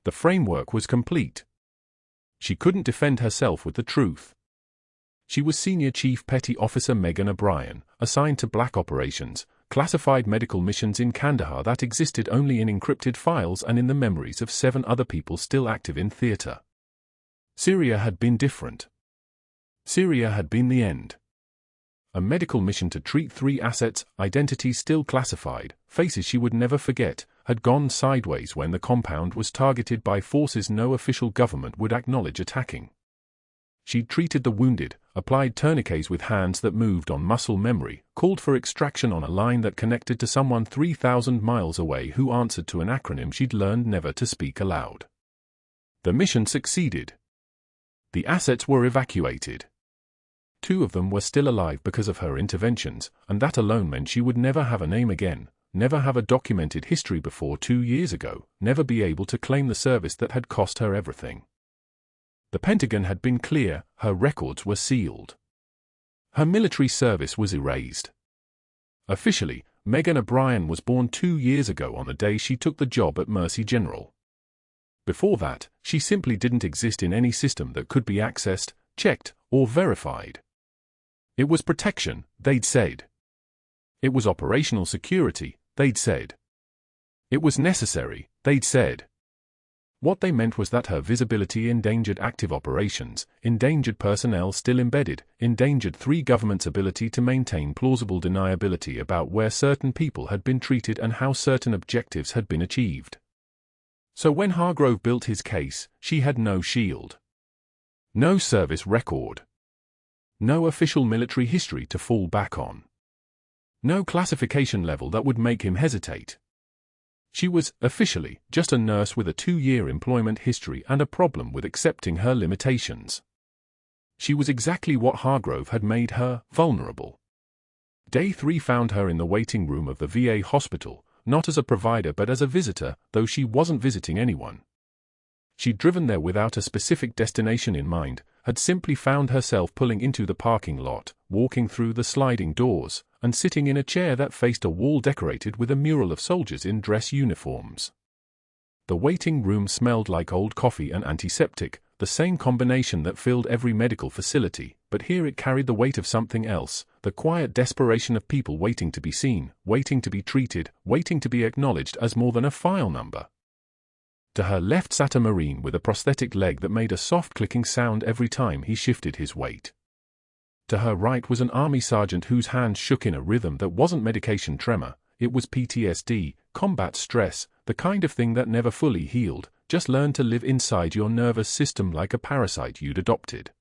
The framework was complete. She couldn't defend herself with the truth. She was Senior Chief Petty Officer Megan O'Brien, assigned to black operations, classified medical missions in Kandahar that existed only in encrypted files and in the memories of 7 other people still active in theater. Syria had been different. Syria had been the end. A medical mission to treat 3 assets, identities still classified, faces she would never forget, had gone sideways when the compound was targeted by forces no official government would acknowledge attacking. She'd treated the wounded, applied tourniquets with hands that moved on muscle memory, called for extraction on a line that connected to someone 3,000 miles away who answered to an acronym she'd learned never to speak aloud. The mission succeeded. The assets were evacuated. 2 of them were still alive because of her interventions, and that alone meant she would never have a name again, never have a documented history before 2 years ago, never be able to claim the service that had cost her everything. The Pentagon had been clear, her records were sealed. Her military service was erased. Officially, Megan O'Brien was born 2 years ago on the day she took the job at Mercy General. Before that, she simply didn't exist in any system that could be accessed, checked, or verified. It was protection, they'd said. It was operational security, they'd said. It was necessary, they'd said. What they meant was that her visibility endangered active operations, endangered personnel still embedded, endangered three governments' ability to maintain plausible deniability about where certain people had been treated and how certain objectives had been achieved. So when Hargrove built his case, she had no shield. No service record. No official military history to fall back on. No classification level that would make him hesitate. She was, officially, just a nurse with a 2-year employment history and a problem with accepting her limitations. She was exactly what Hargrove had made her, vulnerable. Day 3 found her in the waiting room of the VA hospital, not as a provider but as a visitor, though she wasn't visiting anyone. She'd driven there without a specific destination in mind, had simply found herself pulling into the parking lot, walking through the sliding doors, and sitting in a chair that faced a wall decorated with a mural of soldiers in dress uniforms. The waiting room smelled like old coffee and antiseptic, the same combination that filled every medical facility, but here it carried the weight of something else, the quiet desperation of people waiting to be seen, waiting to be treated, waiting to be acknowledged as more than a file number. To her left sat a Marine with a prosthetic leg that made a soft clicking sound every time he shifted his weight. To her right was an army sergeant whose hands shook in a rhythm that wasn't medication tremor, it was PTSD, combat stress, the kind of thing that never fully healed, just learned to live inside your nervous system like a parasite you'd adopted.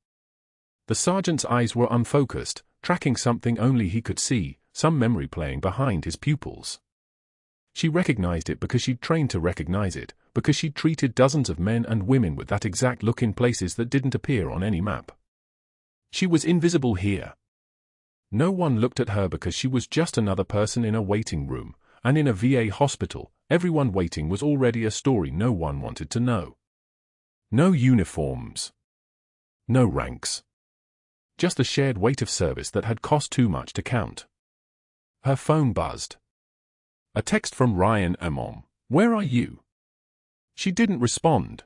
The sergeant's eyes were unfocused, tracking something only he could see, some memory playing behind his pupils. She recognized it because she'd trained to recognize it, because she'd treated dozens of men and women with that exact look in places that didn't appear on any map. She was invisible here. No one looked at her because she was just another person in a waiting room, and in a VA hospital, everyone waiting was already a story no one wanted to know. No uniforms. No ranks. Just the shared weight of service that had cost too much to count. Her phone buzzed. A text from Ryan: "Mom, where are you?" She didn't respond.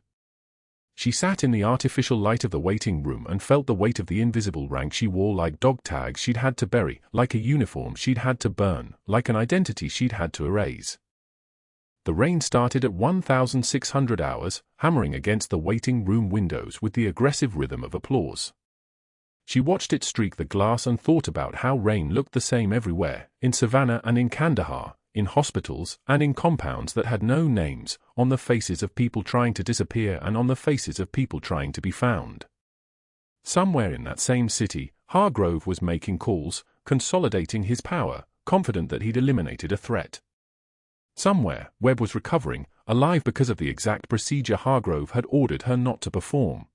She sat in the artificial light of the waiting room and felt the weight of the invisible rank she wore, like dog tags she'd had to bury, like a uniform she'd had to burn, like an identity she'd had to erase. The rain started at 1,600 hours, hammering against the waiting room windows with the aggressive rhythm of applause. She watched it streak the glass and thought about how rain looked the same everywhere, in Savannah and in Kandahar, in hospitals and in compounds that had no names, on the faces of people trying to disappear and on the faces of people trying to be found. Somewhere in that same city, Hargrove was making calls, consolidating his power, confident that he'd eliminated a threat. Somewhere, Webb was recovering, alive because of the exact procedure Hargrove had ordered her not to perform.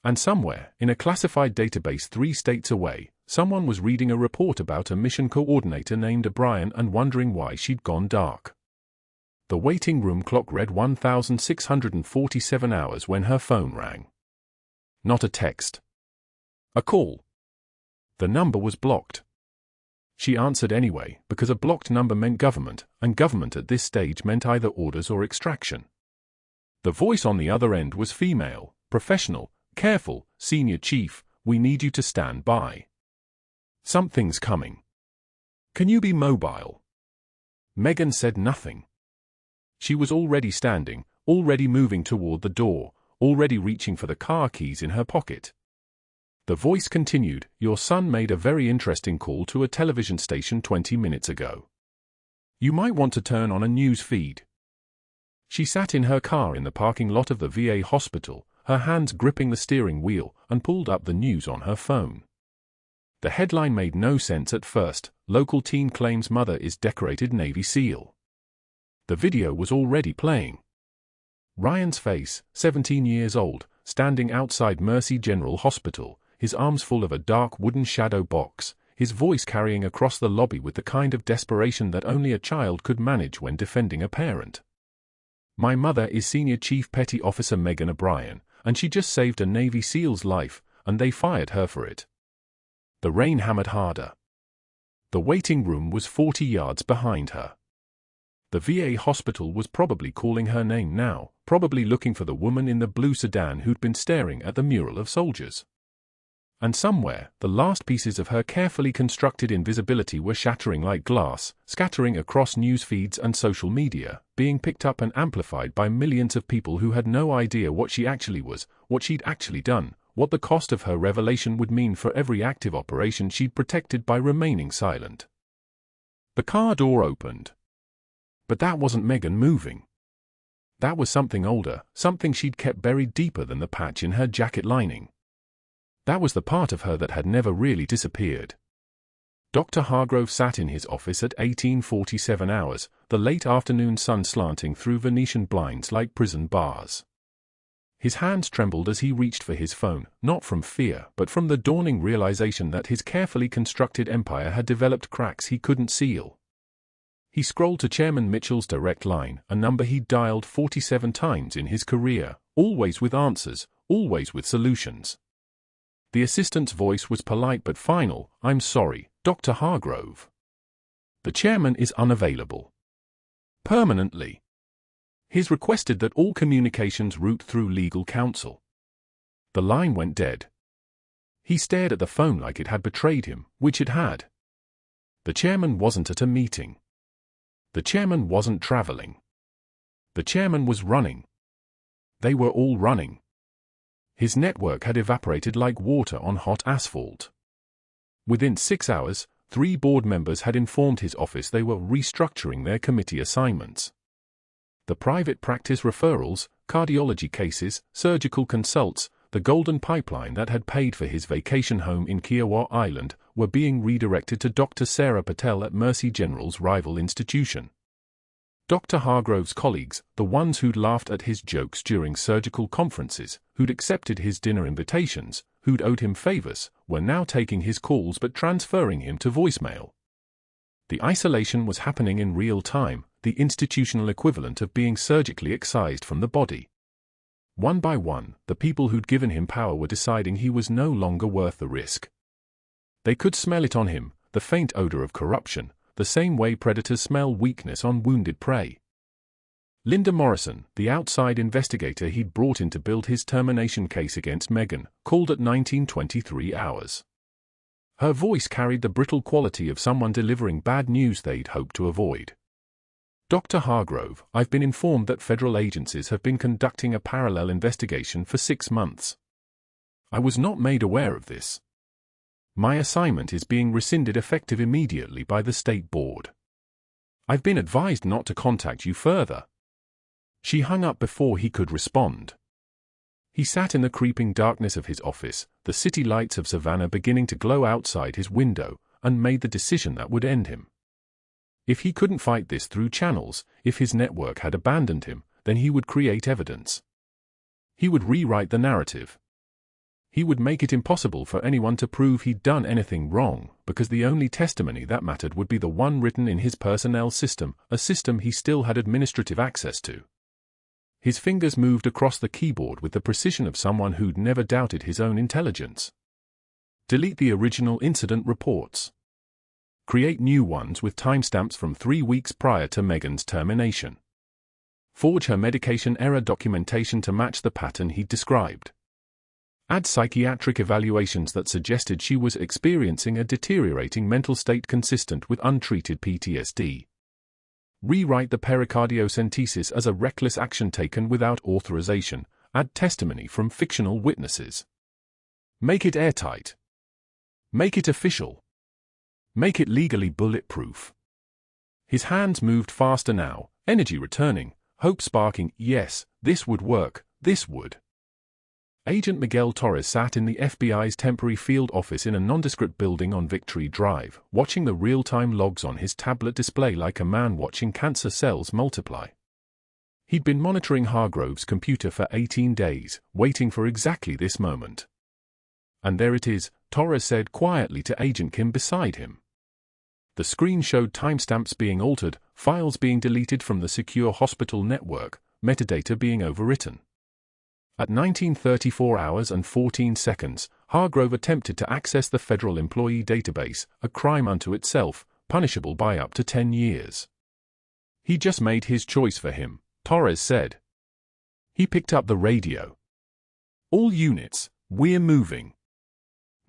And somewhere, in a classified database 3 states away, someone was reading a report about a mission coordinator named O'Brien and wondering why she'd gone dark. The waiting room clock read 1,647 hours when her phone rang. Not a text. A call. The number was blocked. She answered anyway, because a blocked number meant government, and government at this stage meant either orders or extraction. The voice on the other end was female, professional, careful, senior chief, "We need you to stand by. Something's coming. Can you be mobile?" Megan said nothing. She was already standing, already moving toward the door, already reaching for the car keys in her pocket. The voice continued, "Your son made a very interesting call to a television station 20 minutes ago. You might want to turn on a news feed." She sat in her car in the parking lot of the VA hospital, her hands gripping the steering wheel, and pulled up the news on her phone. The headline made no sense at first: "Local teen claims mother is decorated Navy SEAL." The video was already playing. Ryan's face, 17 years old, standing outside Mercy General Hospital, his arms full of a dark wooden shadow box, his voice carrying across the lobby with the kind of desperation that only a child could manage when defending a parent. "My mother is Senior Chief Petty Officer Megan O'Brien, and she just saved a Navy SEAL's life, and they fired her for it." The rain hammered harder. The waiting room was 40 yards behind her. The VA hospital was probably calling her name now, probably looking for the woman in the blue sedan who'd been staring at the mural of soldiers. And somewhere, the last pieces of her carefully constructed invisibility were shattering like glass, scattering across news feeds and social media, being picked up and amplified by millions of people who had no idea what she actually was, what she'd actually done, what the cost of her revelation would mean for every active operation she'd protected by remaining silent. The car door opened. But that wasn't Megan moving. That was something older, something she'd kept buried deeper than the patch in her jacket lining. That was the part of her that had never really disappeared. Dr. Hargrove sat in his office at 1847 hours, the late afternoon sun slanting through Venetian blinds like prison bars. His hands trembled as he reached for his phone, not from fear, but from the dawning realization that his carefully constructed empire had developed cracks he couldn't seal. He scrolled to Chairman Mitchell's direct line, a number he'd dialed 47 times in his career, always with answers, always with solutions. The assistant's voice was polite but final. "I'm sorry, Dr. Hargrove. The chairman is unavailable. Permanently. He's requested that all communications route through legal counsel." The line went dead. He stared at the phone like it had betrayed him, which it had. The chairman wasn't at a meeting. The chairman wasn't traveling. The chairman was running. They were all running. His network had evaporated like water on hot asphalt. Within 6 hours, 3 board members had informed his office they were restructuring their committee assignments. The private practice referrals, cardiology cases, surgical consults, the golden pipeline that had paid for his vacation home in Kiowa Island, were being redirected to Dr. Sarah Patel at Mercy General's rival institution. Dr. Hargrove's colleagues, the ones who'd laughed at his jokes during surgical conferences, who'd accepted his dinner invitations, who'd owed him favors, were now taking his calls but transferring him to voicemail. The isolation was happening in real time, the institutional equivalent of being surgically excised from the body. One by one, the people who'd given him power were deciding he was no longer worth the risk. They could smell it on him, the faint odor of corruption, the same way predators smell weakness on wounded prey. Linda Morrison, the outside investigator he'd brought in to build his termination case against Megan, called at 19:23 hours. Her voice carried the brittle quality of someone delivering bad news they'd hoped to avoid. "Dr. Hargrove, I've been informed that federal agencies have been conducting a parallel investigation for 6 months. I was not made aware of this. My assignment is being rescinded effective immediately by the state board. I've been advised not to contact you further." She hung up before he could respond. He sat in the creeping darkness of his office, the city lights of Savannah beginning to glow outside his window, and made the decision that would end him. If he couldn't fight this through channels, if his network had abandoned him, then he would create evidence. He would rewrite the narrative. He would make it impossible for anyone to prove he'd done anything wrong, because the only testimony that mattered would be the one written in his personnel system, a system he still had administrative access to. His fingers moved across the keyboard with the precision of someone who'd never doubted his own intelligence. Delete the original incident reports. Create new ones with timestamps from 3 weeks prior to Megan's termination. Forge her medication error documentation to match the pattern he'd described. Add psychiatric evaluations that suggested she was experiencing a deteriorating mental state consistent with untreated PTSD. Rewrite the pericardiocentesis as a reckless action taken without authorization. Add testimony from fictional witnesses. Make it airtight. Make it official. Make it legally bulletproof. His hands moved faster now, energy returning, hope sparking. Yes, this would work, this would. Agent Miguel Torres sat in the FBI's temporary field office in a nondescript building on Victory Drive, watching the real-time logs on his tablet display like a man watching cancer cells multiply. He'd been monitoring Hargrove's computer for 18 days, waiting for exactly this moment. "And there it is," Torres said quietly to Agent Kim beside him. The screen showed timestamps being altered, files being deleted from the secure hospital network, metadata being overwritten. At 19:34 hours and 14 seconds, Hargrove attempted to access the federal employee database, a crime unto itself, punishable by up to 10 years. He just made his choice for him, Torres said. He picked up the radio. "All units, we're moving."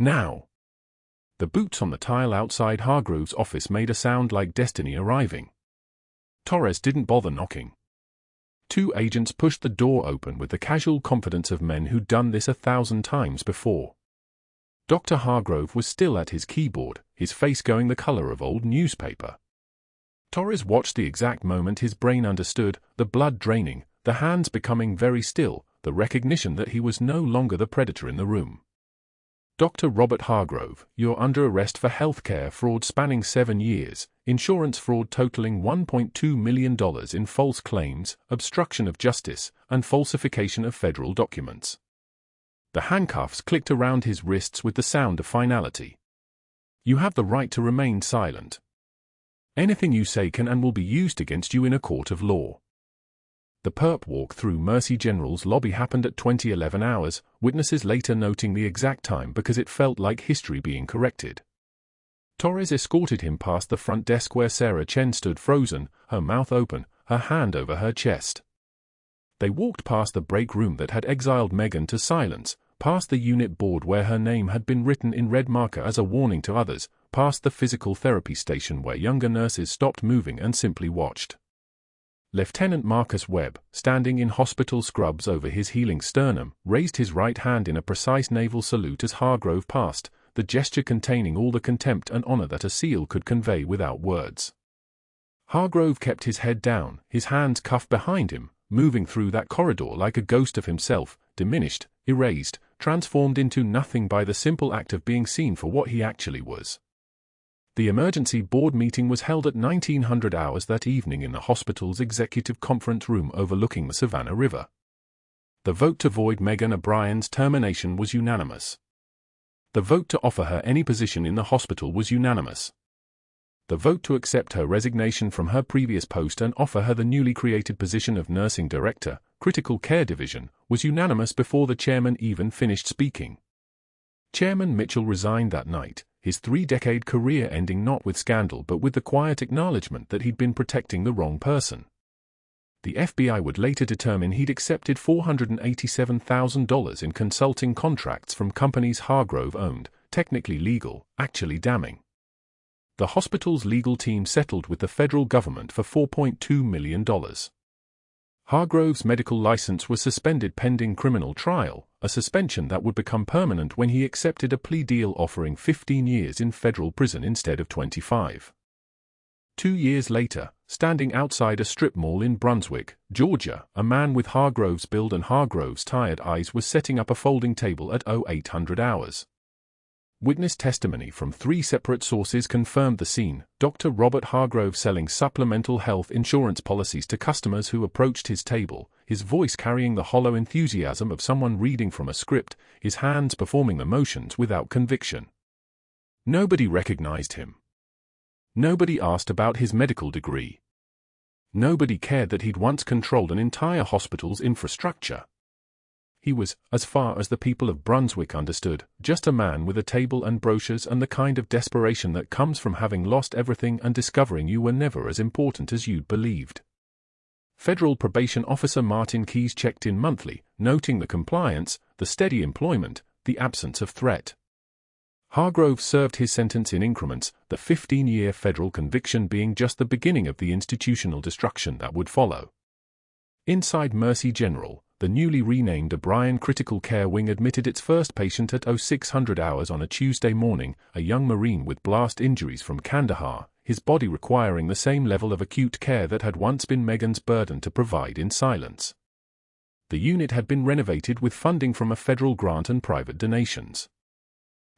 Now. The boots on the tile outside Hargrove's office made a sound like destiny arriving. Torres didn't bother knocking. Two agents pushed the door open with the casual confidence of men who'd done this 1,000 times before. Dr. Hargrove was still at his keyboard, his face going the color of old newspaper. Torres watched the exact moment his brain understood, the blood draining, the hands becoming very still, the recognition that he was no longer the predator in the room. Dr. Robert Hargrove, you're under arrest for healthcare fraud spanning 7 years, insurance fraud totaling $1.2 million in false claims, obstruction of justice, and falsification of federal documents. The handcuffs clicked around his wrists with the sound of finality. You have the right to remain silent. Anything you say can and will be used against you in a court of law. The perp walk through Mercy General's lobby happened at 2011 hours, witnesses later noting the exact time because it felt like history being corrected. Torres escorted him past the front desk where Sarah Chen stood frozen, her mouth open, her hand over her chest. They walked past the break room that had exiled Megan to silence, past the unit board where her name had been written in red marker as a warning to others, past the physical therapy station where younger nurses stopped moving and simply watched. Lieutenant Marcus Webb, standing in hospital scrubs over his healing sternum, raised his right hand in a precise naval salute as Hargrove passed, the gesture containing all the contempt and honor that a SEAL could convey without words. Hargrove kept his head down, his hands cuffed behind him, moving through that corridor like a ghost of himself, diminished, erased, transformed into nothing by the simple act of being seen for what he actually was. The emergency board meeting was held at 1900 hours that evening in the hospital's executive conference room overlooking the Savannah River. The vote to void Megan O'Brien's termination was unanimous. The vote to offer her any position in the hospital was unanimous. The vote to accept her resignation from her previous post and offer her the newly created position of Nursing Director, Critical Care Division, was unanimous before the chairman even finished speaking. Chairman Mitchell resigned that night, his 3-decade career ending not with scandal but with the quiet acknowledgement that he'd been protecting the wrong person. The FBI would later determine he'd accepted $487,000 in consulting contracts from companies Hargrove owned, technically legal, actually damning. The hospital's legal team settled with the federal government for $4.2 million. Hargrove's medical license was suspended pending criminal trial, a suspension that would become permanent when he accepted a plea deal offering 15 years in federal prison instead of 25. 2 years later, standing outside a strip mall in Brunswick, Georgia, a man with Hargrove's build and Hargrove's tired eyes was setting up a folding table at 0800 hours. Witness testimony from 3 separate sources confirmed the scene. Dr. Robert Hargrove selling supplemental health insurance policies to customers who approached his table, his voice carrying the hollow enthusiasm of someone reading from a script, his hands performing the motions without conviction. Nobody recognized him. Nobody asked about his medical degree. Nobody cared that he'd once controlled an entire hospital's infrastructure. He was, as far as the people of Brunswick understood, just a man with a table and brochures and the kind of desperation that comes from having lost everything and discovering you were never as important as you'd believed. Federal Probation Officer Martin Keyes checked in monthly, noting the compliance, the steady employment, the absence of threat. Hargrove served his sentence in increments, the 15-year federal conviction being just the beginning of the institutional destruction that would follow. Inside Mercy General, the newly renamed O'Brien Critical Care Wing admitted its first patient at 0600 hours on a Tuesday morning, a young Marine with blast injuries from Kandahar, his body requiring the same level of acute care that had once been Megan's burden to provide in silence. The unit had been renovated with funding from a federal grant and private donations.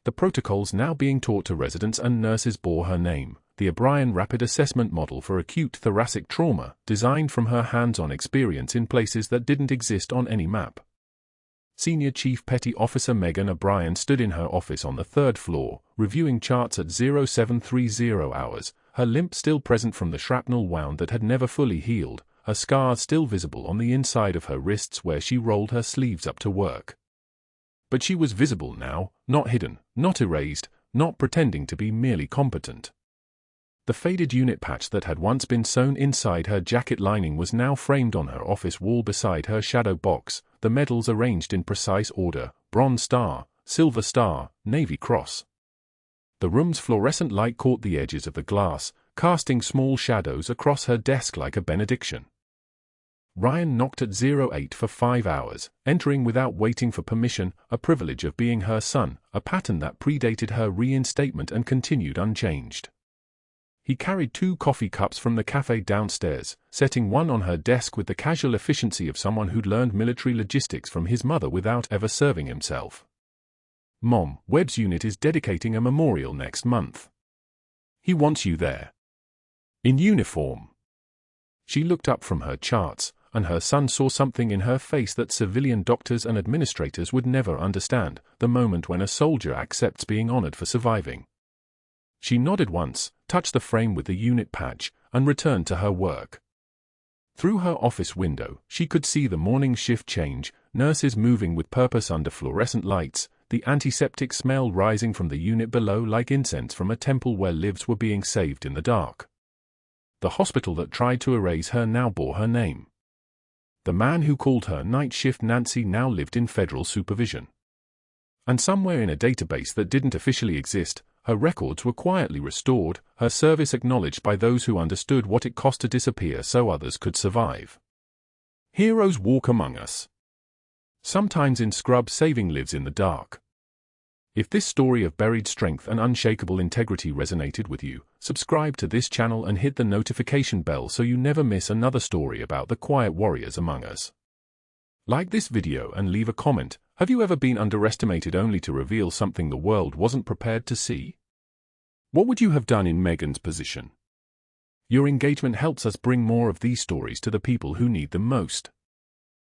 The protocols now being taught to residents and nurses bore her name, the O'Brien Rapid Assessment Model for Acute Thoracic Trauma, designed from her hands-on experience in places that didn't exist on any map. Senior Chief Petty Officer Megan O'Brien stood in her office on the 3rd floor, reviewing charts at 0730 hours, her limp still present from the shrapnel wound that had never fully healed, her scars still visible on the inside of her wrists where she rolled her sleeves up to work. But she was visible now, not hidden, not erased, not pretending to be merely competent. The faded unit patch that had once been sewn inside her jacket lining was now framed on her office wall beside her shadow box, the medals arranged in precise order, Bronze Star, silver star, navy cross. The room's fluorescent light caught the edges of the glass, casting small shadows across her desk like a benediction. Ryan knocked at 08 for 5 hours, entering without waiting for permission, a privilege of being her son, a pattern that predated her reinstatement and continued unchanged. He carried 2 coffee cups from the cafe downstairs, setting one on her desk with the casual efficiency of someone who'd learned military logistics from his mother without ever serving himself. Mom, Webb's unit is dedicating a memorial next month. He wants you there. In uniform. She looked up from her charts, and her son saw something in her face that civilian doctors and administrators would never understand, the moment when a soldier accepts being honored for surviving. She nodded once, touched the frame with the unit patch, and returned to her work. Through her office window, she could see the morning shift change, nurses moving with purpose under fluorescent lights, the antiseptic smell rising from the unit below like incense from a temple where lives were being saved in the dark. The hospital that tried to erase her now bore her name. The man who called her night shift Nancy now lived in federal supervision. And somewhere in a database that didn't officially exist, her records were quietly restored, her service acknowledged by those who understood what it cost to disappear so others could survive. Heroes walk among us. Sometimes in scrub saving lives in the dark. If this story of buried strength and unshakable integrity resonated with you, subscribe to this channel and hit the notification bell so you never miss another story about the quiet warriors among us. Like this video and leave a comment. Have you ever been underestimated only to reveal something the world wasn't prepared to see? What would you have done in Megan's position? Your engagement helps us bring more of these stories to the people who need them most.